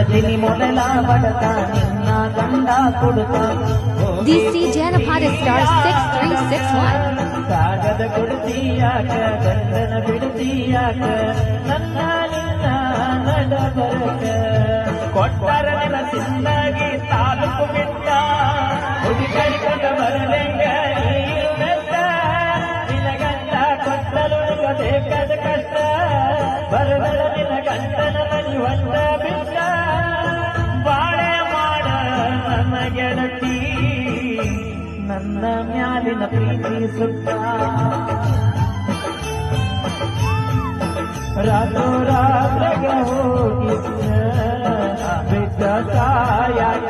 ಬೀಳತೀನಿ ಮೊದಲ ಬಡತ ನಿನ್ನ ಗಂಡ ಕೊಡುತ್ತ DC Janapata star 6361. ಕಾಗದ ಕೊಡ್ತೀಯಾಕ ಗಂಡನ ಬಿಡ್ತೀಯಾಕ ನನ್ನ ನಿನ್ನ ನಡಬರಕ ಕೊಟ್ಟರ ನಿನ್ನ ಸಿಂದಾಗಿ ತಾಲೂಕು ಬಿಟ್ಟ ಹುಡುಕಡಿಕೊಂಡ ಬರಲೆಂಗ ನೀರು ಬೆಟ್ಟ ನಿನ್ನ ಗಂಡ ಕೊಟ್ಟಲು ಬೇಕಾದ ಕಷ್ಟ ಬರಬರ ನಿನ್ನ ಗಂಡನ ಮನಿ ಹೊಂಡ ಬಿಟ್ಟ ಬಾಳೆ ಮಾಡ ನನ್ನ ಗೆಳತಿ ನನ್ನ ಮ್ಯಾಲಿನ ಪ್ರೀತಿ ಸುತ್ತ ರಾತ್ರೋರಾತ್ರಿಗೆ ಹೋಗಿದ್ದ ಬಿದ್ದ ಕಾಯಕ